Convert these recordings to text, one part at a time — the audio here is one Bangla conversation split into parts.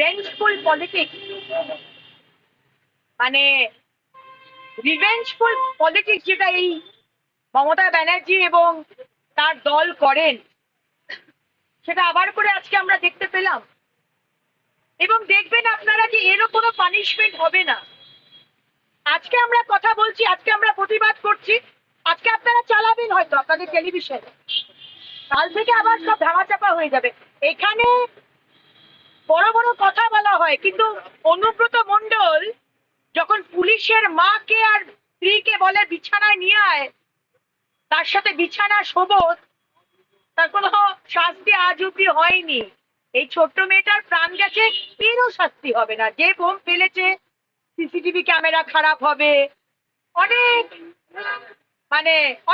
রিভেঞ্জফুল পলিটিক্স, মানে রিভেঞ্জফুল পলিটিক্স যেটা এই মমতা ব্যানার্জি এবং তার দল করেন, সেটা আবার করে আজকে আমরা দেখতে পেলাম। এবং দেখবেন আপনারা যে এরও কোনো পানিশমেন্ট হবে না। আজকে আমরা কথা বলছি, আজকে আমরা প্রতিবাদ করছি, আজকে আপনারা চালাবেন হয়তো আপনাদের টেলিভিশন, কাল থেকে আবার সব ধামাচাপা হয়ে যাবে। এখানে বড় বড় কথা বলা হয়, কিন্তু অনুব্রত মণ্ডল যখন পুলিশের মাকে আর স্ত্রীকে বলে বিছানায় নিয়ে আয়, তার সাথে বিছানা শোবত, তার কোনো শাস্তি আজ অব্দি হয়নি। এই ছোট্ট মেয়েটার প্রাণ গেছে, এরও শাস্তি হবে না। যে বোম ফেলেছে সিসিটিভি ক্যামেরা খারাপ হবে, অনেক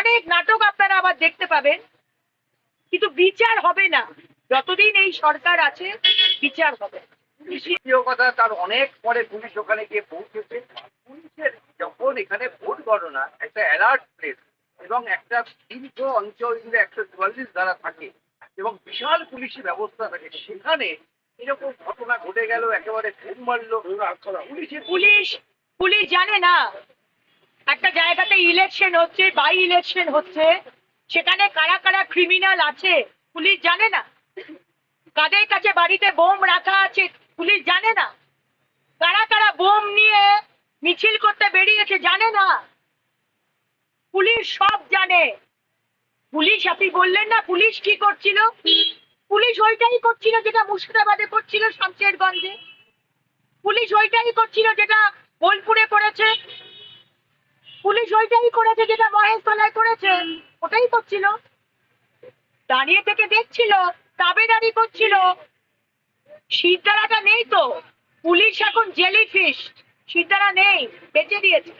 অনেক নাটক আপনারা আবার দেখতে পাবেন, কিন্তু বিচার হবে না। যতদিন এই সরকার আছে বিচার হবে। দ্বিতীয় কথা, তার অনেক পরে পুলিশ ওখানে গিয়ে পৌঁছেছে। পুলিশের যখন এখানে ভোট গণনা একটা অ্যালার্ট প্লেস এবং একটা দীর্ঘ অঞ্চল জুড়ে 144 ধারা থাকে এবং বিশাল পুলিশি ব্যবস্থা থাকে, সেখানে এরকম ঘটনা ঘটে গেল, একেবারে ফোন মারলো পুলিশ। পুলিশ জানে না একটা জায়গাতে ইলেকশন হচ্ছে, বাই ইলেকশন হচ্ছে, সেখানে কারা কারা ক্রিমিনাল আছে পুলিশ জানে না। কাদের কাছে বাড়িতে বোম রাখা আছে পুলিশ জানে না। কারা কারা বোম নিয়ে মিছিল করতে বেরিয়েছে জানে না। পুলিশ সব জানে। পুলিশ, আপনি বললেন না পুলিশ কি করছিল? পুলিশ ওইটাই করছিল যেটা মুর্শিদাবাদে করছিল, শামশেরগঞ্জে। পুলিশ ওইটাই করছিল যেটা বোলপুরে করেছে। পুলিশ ওইটাই করেছে যেটা মহেশতলায় করেছে, ওটাই করছিল। দাঁড়িয়ে থেকে দেখছিল, দাবেদারি করছিল। শিরদাঁড়াটা নেই তো, পুলিশ এখন জেলিফিশ, শিরদাঁড়া নেই, বেঁচে দিয়েছে।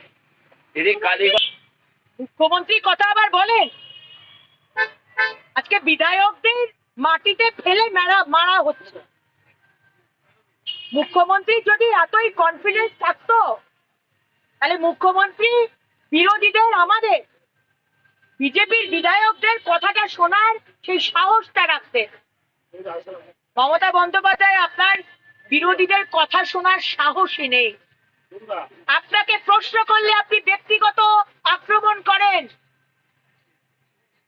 মুখ্যমন্ত্রী কথা আবার বলেন, আজকে বিধায়কদের মাটিতে ফেলে মারা হচ্ছে। মুখ্যমন্ত্রী যদি এতই কনফিডেন্স থাকতো, তাহলে মুখ্যমন্ত্রী বিরোধীদের, আমাদের বিজেপির বিধায়কদের কথাটা শোনার সেই সাহসটা রাখতেন। মমতা বন্দ্যোপাধ্যায়, আপনার বিরোধীদের কথা শোনার সাহসই নেই। আপনাকে প্রশ্ন করলে আপনি ব্যক্তিগত আক্রমণ করেন।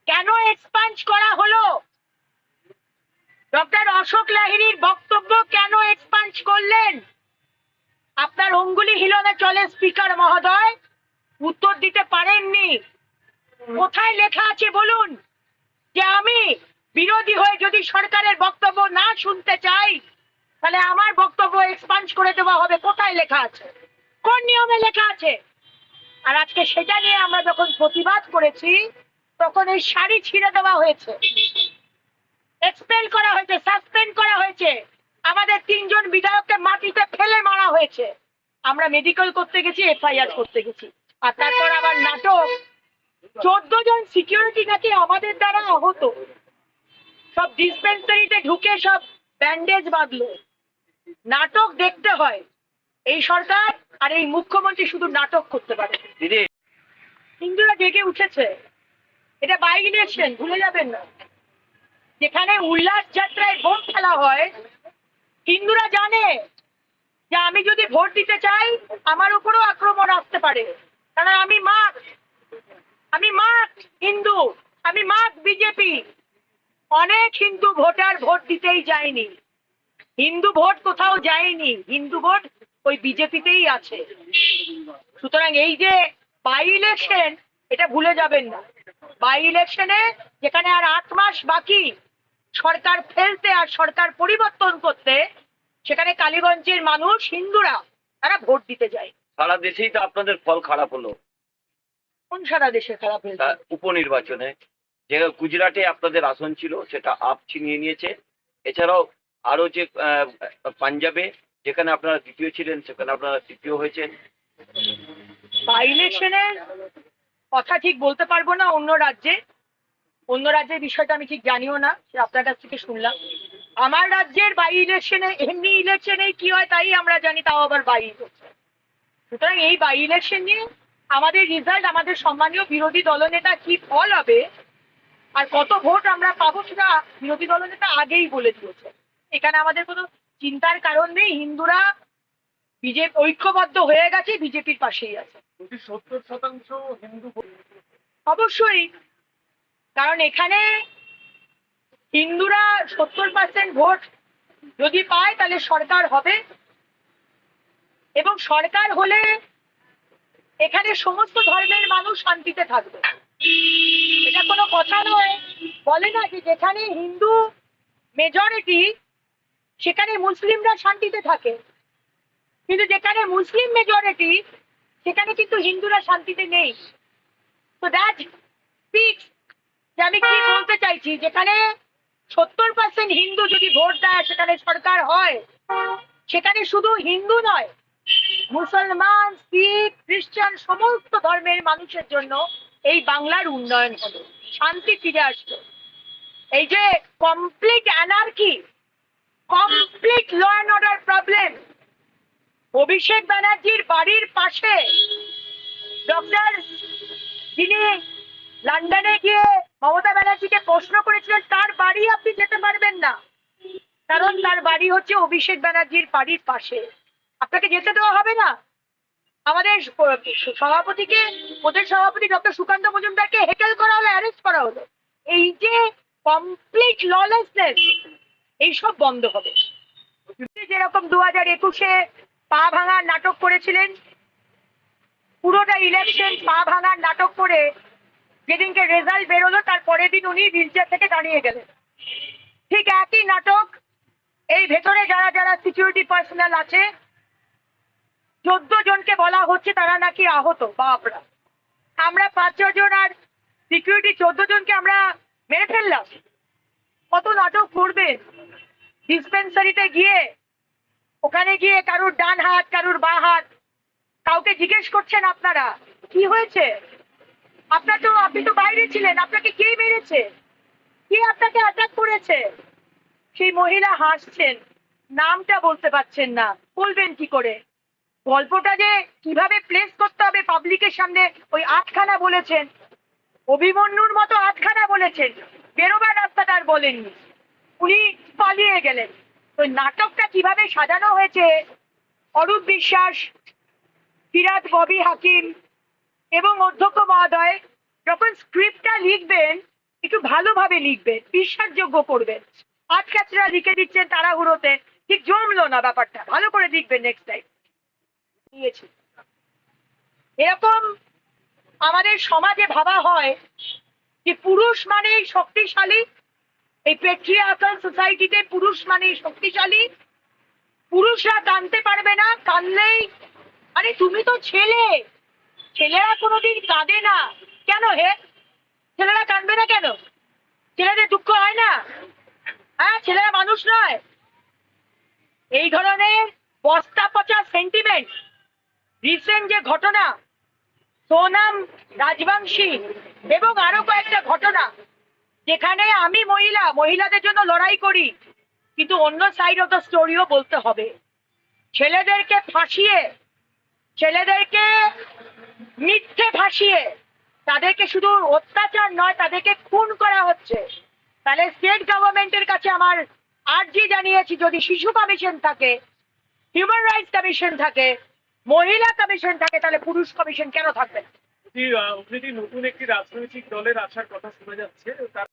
কেন এক্সপাঞ্জ করা হলো? ডক্টর অশোক লাহিড়ীর বক্তব্য কেন এক্সপাঞ্জ করলেন? আপনার অঙ্গুলি হিলনে চলে স্পিকার মহোদয়, উত্তর দিতে পারেননি। কোথায় লেখা আছে বলুন যে আমি বিরোধী হয়ে যদি সরকারের বক্তব্য না শুনতে চাই, তাহলে আমার বক্তব্য এক্সপাঞ্জ করে দেওয়া হবে? কোথায় লেখা আছে? কোন নিয়মে লেখা আছে? আর আজকে সেটা নিয়ে আমরা যখন প্রতিবাদ করেছি, তখন এই শাড়ি ছিঁড়ে দেওয়া হয়েছে, এক্সপেল করা হয়েছে, সাসপেন্ড করা হয়েছে, আমাদের 3 জন বিধায়ককে মাটিতে ফেলে মারা হয়েছে। আমরা মেডিকেল করতে গেছি, এফআইআর করতে গেছি, আর তারপর আবার নাটক। 14 জন সিকিউরিটি নাকি আমাদের দ্বারা আহত, সব ডিসপেন্সারিতে ঢুকে সব ব্যান্ডেজ বাঁধলো। নাটক দেখতে হয়। এই সরকার আর এই মুখ্যমন্ত্রী শুধু নাটক করতে পারে। হিন্দুরা জেগে উঠেছে, এটা বাই ইলেকশন, ভুলে যাবেন না। যেখানে উল্লাস যাত্রায় ভোট ফেলা হয়, হিন্দুরা জানে যে আমি যদি ভোট দিতে চাই আমার উপরও আক্রমণ আসতে পারে, কারণ আমি মাঠ হিন্দু, আমি মাঠ বিজেপি। অনেক হিন্দু ভোটার ভোট দিতেই যায়নি, হিন্দু ভোট কোথাও যায়নি, হিন্দু ভোট ওই বিজেপিতেই আছে। সুতরাং এই যে বাই ইলেকশন, এটা ভুলে যাবেন না। বাই ইলেকশনে যেখানে আর 8 মাস বাকি সরকার ফেলতে আর সরকার পরিবর্তন করতে, সেখানে কালীগঞ্জের মানুষ, হিন্দুরা, তারা ভোট দিতে যায়। সারা দেশেই তো আপনাদের ফল খারাপ হলো। কোন সারা দেশে খারাপ হয়েছে? উপনির্বাচনে যে গুজরাটে আপনাদের আসন ছিল, সেটা আপ ছিনিয়ে নিয়েছে। এছাড়াও আরো যে পাঞ্জাবে যেখানে আপনারা দ্বিতীয় ছিলেন, সেখানে আপনারা তৃতীয় হয়েছেন। বাই ইলেকশনের কথা ঠিক বলতে পারবো না। অন্য রাজ্যের বিষয়টা আমি ঠিক জানিও না, আপনার কাছ থেকে শুনলাম। আমার রাজ্যের বাই ইলেকশনে, এমনি ইলেকশনে কি হয় তাই আমরা জানি, তাও আবার বাই ইলেকশন। সুতরাং এই বাই ইলেকশন নিয়ে আমাদের রেজাল্ট, আমাদের সম্মানীয় বিরোধী দলনেতা কি ফল হবে আর কত ভোট আমরা পাবো, সেটা বিরোধী দলনেতা আগেই বলে দিয়েছে। এখানে আমাদের কোনো চিন্তার কারণ নেই, হিন্দুরা বিজেপি ঐক্যবদ্ধ হয়ে গেছে, বিজেপির পাশেই আছে। যদি 70% হিন্দু অবশ্যই, কারণ এখানে হিন্দুরা 70% ভোট যদি পায় তাহলে সরকার হবে, এবং সরকার হলে এখানে সমস্ত ধর্মের মানুষ শান্তিতে থাকবে। এটা কোনো কথা নয়, বলে না যে যেখানে হিন্দু মেজরিটি সেখানে মুসলিমরা শান্তিতে থাকে, কিন্তু যেখানে মুসলিম মেজরিটি সেখানে কিন্তু হিন্দুরা শান্তিতে নেই। তো দ্যাট স্পিক্স যে আমি কি বলতে চাইছি, যেখানে 70% হিন্দু যদি ভোট দেয় সেখানে সরকার হয়, সেখানে শুধু হিন্দু নয়, মুসলমান, শিখ, খ্রিস্টান সমস্ত ধর্মের মানুষের জন্য এই বাংলার উন্নয়ন হলো, শান্তি ফিরে আসলো। এই যে complete anarchy, complete law and order problem, Abhishek ব্যানার্জির বাড়ির পাশে ডক্টর যিনি লন্ডনে গিয়ে মমতা ব্যানার্জিকে প্রশ্ন করেছিলেন, তার বাড়ি আপনি যেতে পারবেন না, কারণ তার বাড়ি হচ্ছে অভিষেক ব্যানার্জির বাড়ির পাশে। আপনাকে যেতে দেওয়া হবে না? আমাদের সভাপতিকে, প্রদেশ সভাপতি ডক্টর সুকান্ত মজুমদারকে হেকেল করা হলো, অ্যারেস্ট করা হলো। এই যে কমপ্লিট ললেসনেস, এইসব বন্ধ হবে। যেরকম 2021-এ পা ভাঙার নাটক করেছিলেন, পুরোটা ইলেকশন পা ভাঙার নাটক করে যেদিনকে রেজাল্ট বেরোলো তার পরের দিন উনি হুইলচেয়ার থেকে দাঁড়িয়ে গেলেন। ঠিক একই নাটক এই ভেতরে যারা যারা সিকিউরিটি পার্সোনাল আছে, 14 জনকে বলা হচ্ছে তারা নাকি আহত। বাপরা, আমরা 5-6 জন আর সিকিউরিটি 14 জনকে আমরা মেরে ফেললাম। কত নাটক করবেন? ডিসপেন্সারিতে গিয়ে, ওখানে গিয়ে কারুর ডান হাত কারুর বাঁ হাত, কাউকে জিজ্ঞেস করছেন আপনারা কি হয়েছে? আপনি তো বাইরে ছিলেন, আপনাকে কে মেরেছে, কে আপনাকে অ্যাটাক করেছে? সেই মহিলা হাসছেন, নামটা বলতে পারছেন না, বলবেন কি করে? গল্পটা যে কিভাবে প্লেস করতে হবে পাবলিকের সামনে, ওই 8খানা বলেছেন, অভিমন্যুর মতো 8খানা বলেছেন, বেরোবার রাস্তাটা আর বলেননি, উনি পালিয়ে গেলেন। তো নাটকটা কিভাবে সাজানো হয়েছে, অরূপ বিশ্বাস, ফিরাদ ববি হাকিম এবং অধ্যক্ষ মহোদয় যখন স্ক্রিপ্টটা লিখবেন একটু ভালোভাবে লিখবেন, বিশ্বাসযোগ্য করবেন। আটকাচরা লিখে দিচ্ছেন তাড়াহুড়োতে, ঠিক জমলো না ব্যাপারটা, ভালো করে লিখবেন নেক্সট টাইম। নিয়েছি এরকম আমাদের সমাজে ভাবা হয় যে পুরুষ মানেই শক্তিশালী, এই পেট্রিয়ার্কাল সোসাইটিতে পুরুষ মানেই শক্তিশালী, পুরুষরা টানতে পারবে না, টানলেই আরে তুমি তো ছেলে, ছেলেরা কোনোদিন কাঁদে না কেন হে? ছেলেরা কাঁদবে না কেন? ছেলেদের দুঃখ হয় না? হ্যাঁ, ছেলেরা মানুষ নয়? এই ধরনের বস্তা পচা সেন্টিমেন্ট, রিসেন্ট যে ঘটনা সোনাম রাজবংশী এবং আরো কয়েকটা ঘটনা, যেখানে আমি মহিলাদের জন্য লড়াই করি, কিন্তু অন্য সাইড অফ দ্য স্টোরিও বলতে হবে। ছেলেদেরকে ফাঁসিয়ে, ছেলেদেরকে মিথ্যে ফাঁসিয়ে, তাদেরকে শুধু অত্যাচার নয় তাদেরকে খুন করা হচ্ছে। তাহলে স্টেট গভর্নমেন্টের কাছে আমার আর্জি জানিয়েছি, যদি শিশু কমিশন থাকে, হিউম্যান রাইটস কমিশন থাকে, মহিলা কমিশন থাকে, তাহলে পুরুষ কমিশন কেন থাকবে না? যদি নতুন একটি রাজনৈতিক দলের আসার কথা শোনা যাচ্ছে, তার